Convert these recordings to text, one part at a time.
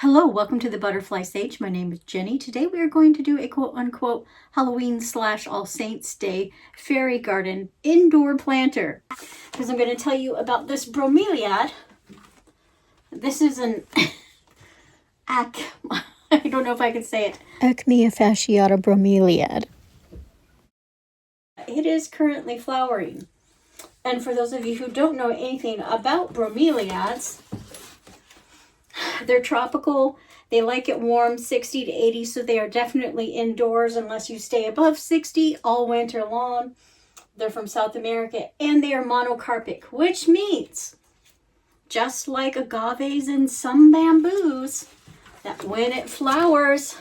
Hello, welcome to the Butterfly Sage. My name is Jenny. Today we are going to do a quote-unquote Halloween / All Saints Day fairy garden indoor planter. Because I'm going to tell you about this bromeliad. This is an I don't know if I can say it. Aechmea fasciata bromeliad. It is currently flowering. And for those of you who don't know anything about bromeliads, they're tropical. They like it warm, 60 to 80, so they are definitely indoors unless you stay above 60 all winter long. They're from South America, and they are monocarpic, which means, just like agaves and some bamboos, that when it flowers,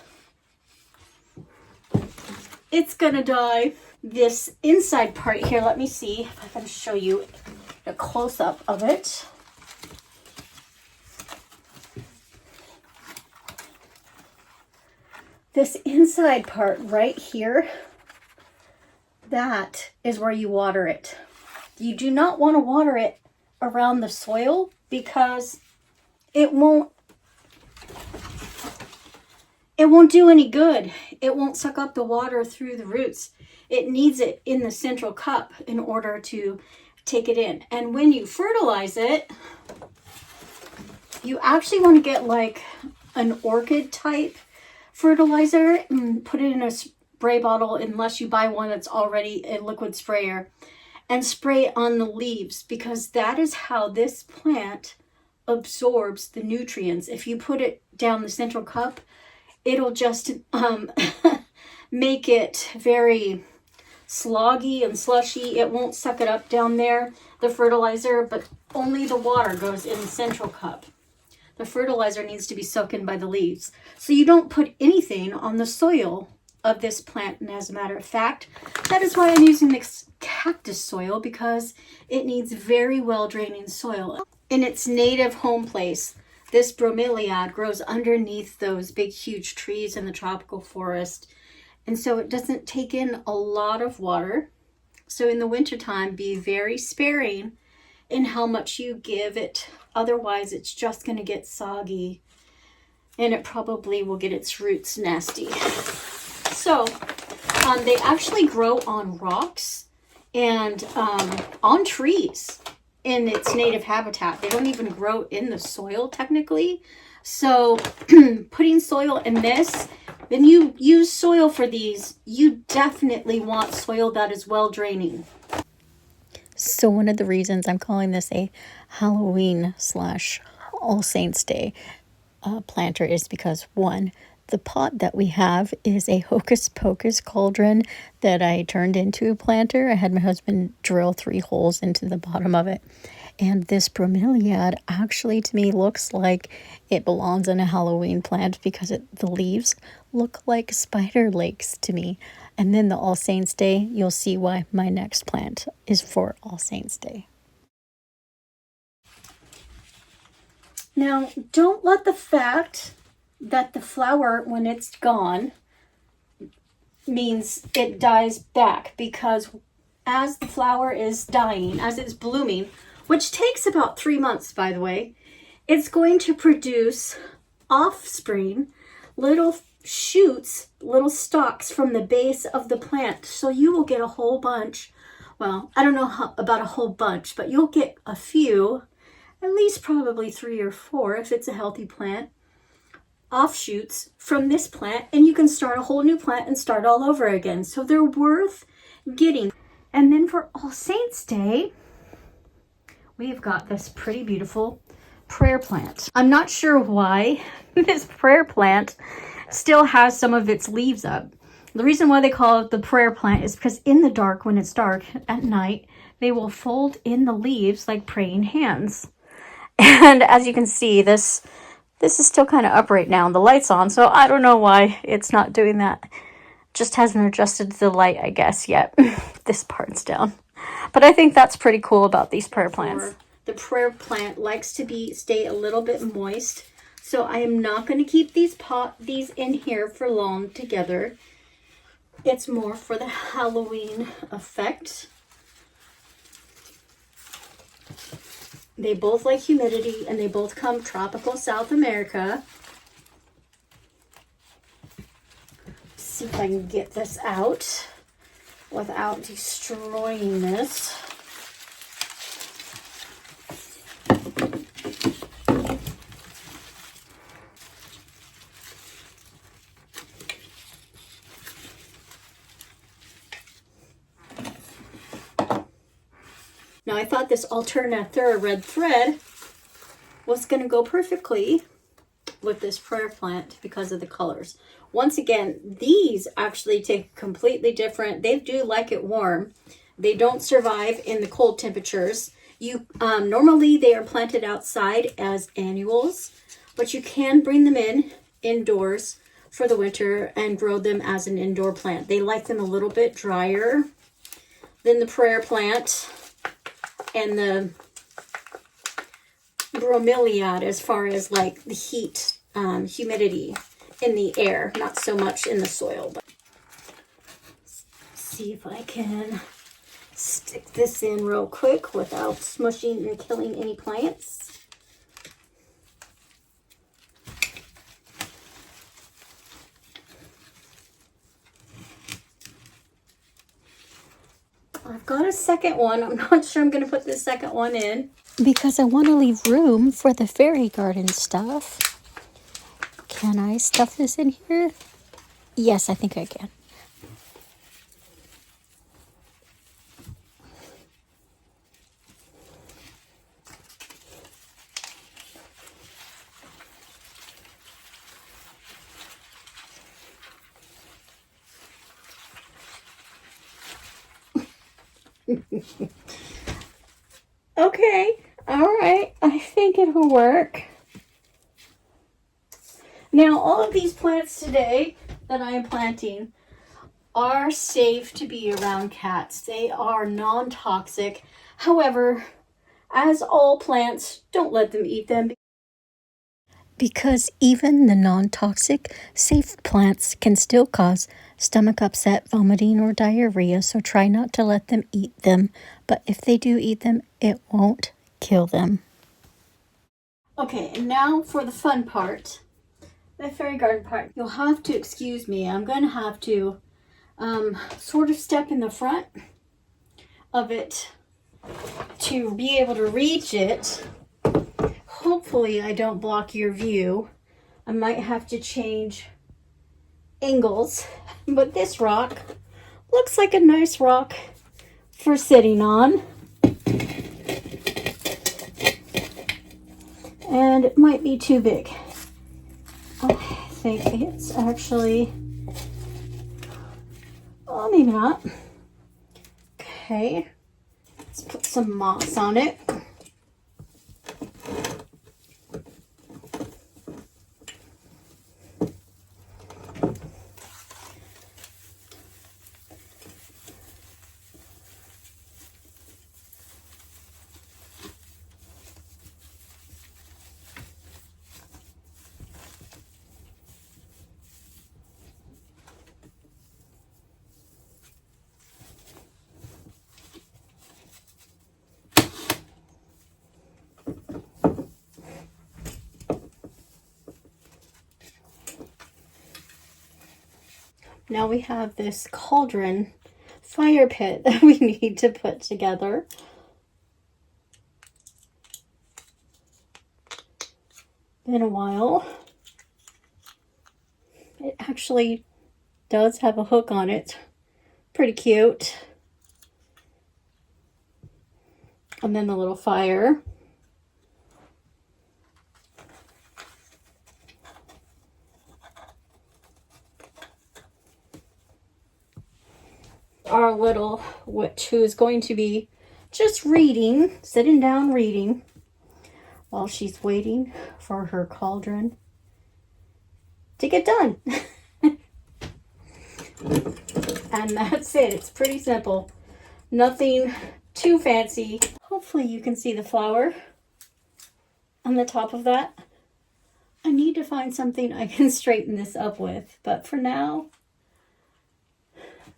it's gonna die. This inside part here, let me see if I can show you a close-up of it. This inside part right here, that is where you water it. You do not want to water it around the soil because it won't do any good. It won't suck up the water through the roots. It needs it in the central cup in order to take it in. And when you fertilize it, you actually want to get like an orchid type fertilizer and put it in a spray bottle, unless you buy one that's already a liquid sprayer, and spray on the leaves, because that is how this plant absorbs the nutrients. If you put it down the central cup, it'll just make it very sloggy and slushy. It won't suck it up down there, the fertilizer, but only the water goes in the central cup. The fertilizer needs to be soaked in by the leaves. So you don't put anything on the soil of this plant. And as a matter of fact, that is why I'm using this cactus soil, because it needs very well draining soil. In its native home place, this bromeliad grows underneath those big, huge trees in the tropical forest. And so it doesn't take in a lot of water. So in the wintertime, be very sparing in how much you give it. Otherwise, it's just going to get soggy, and it probably will get its roots nasty. So they actually grow on rocks and on trees in its native habitat. They don't even grow in the soil technically. So putting soil in this, when you use soil for these, you definitely want soil that is well draining. So one of the reasons I'm calling this a Halloween / All Saints Day planter is because, one, the pot that we have is a hocus pocus cauldron that I turned into a planter. I had my husband drill 3 holes into the bottom of it. And this bromeliad actually, to me, looks like it belongs in a Halloween plant because the leaves look like spider legs to me. And then the All Saints Day, you'll see why my next plant is for All Saints Day. Now, don't let the fact that the flower, when it's gone, means it dies back, because as the flower is dying, as it's blooming, which takes about 3 months, by the way, it's going to produce offspring, little shoots, little stalks from the base of the plant. So you will get a whole bunch. Well, I don't know about a whole bunch, but you'll get a few, at least probably 3 or 4 if it's a healthy plant, offshoots from this plant, and you can start a whole new plant and start all over again. So they're worth getting. And then for All Saints Day, we've got this pretty beautiful prayer plant. I'm not sure why this prayer plant still has some of its leaves up. The reason why they call it the prayer plant is because in the dark, when it's dark at night, they will fold in the leaves like praying hands. And as you can see, this is still kind of up right now, and the light's on, so I don't know why it's not doing that. Just hasn't adjusted to the light, I guess, yet. This part's down. But I think that's pretty cool about these prayer plants. The prayer plant likes to stay a little bit moist, so I am not going to keep these in here for long together. It's more for the Halloween effect. They both like humidity, and they both come tropical South America. see if I can get this out without destroying this. Now I thought this alternathera red thread was going to go perfectly with this prayer plant because of the colors. Once again, these actually take completely different. They do like it warm. They don't survive in the cold temperatures. You normally they are planted outside as annuals, but you can bring them in indoors for the winter and grow them as an indoor plant. They like them a little bit drier than the prayer plant and the bromeliad as far as like the heat, humidity in the air, not so much in the soil. But see if I can stick this in real quick without smushing and killing any plants. I've got a second one. I'm not sure I'm going to put this second one in, because I want to leave room for the fairy garden stuff. Can I stuff this in here? Yes, I think I can. Okay, all right, I think it'll work. Now, all of these plants today that I am planting are safe to be around cats. They are non-toxic. However, as all plants, don't let them eat them. Because even the non-toxic, safe plants can still cause stomach upset, vomiting, or diarrhea, so try not to let them eat them. But if they do eat them, it won't kill them. Okay, and now for the fun part, the fairy garden part. You'll have to excuse me. I'm going to have to sort of step in the front of it to be able to reach it. Hopefully I don't block your view. I might have to change angles, but this rock looks like a nice rock for sitting on. And it might be too big. I think it's actually, oh, maybe not. Okay, let's put some moss on it. Now we have this cauldron fire pit that we need to put together. Been a while. It actually does have a hook on it. Pretty cute. And then the little fire. Our little witch, who is going to be just reading, sitting down reading while she's waiting for her cauldron to get done. And that's it. It's pretty simple. Nothing too fancy. Hopefully you can see the flower on the top of that. I need to find something I can straighten this up with, but for now,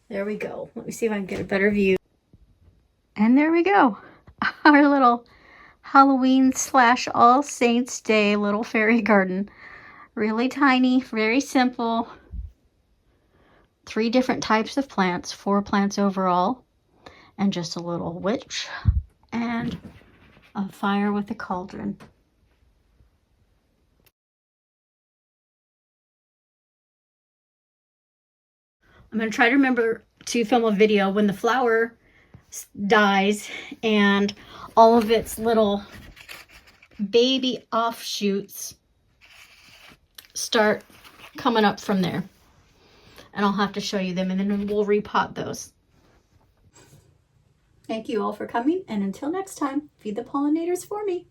there we go. Let me see if I can get a better view. And there we go. Our little Halloween / All Saints Day little fairy garden. Really tiny, very simple. 3 different types of plants, 4 plants overall, and just a little witch and a fire with a cauldron. I'm going to try to remember to film a video when the flower dies and all of its little baby offshoots start coming up from there. And I'll have to show you them, and then we'll repot those. Thank you all for coming, and until next time, feed the pollinators for me.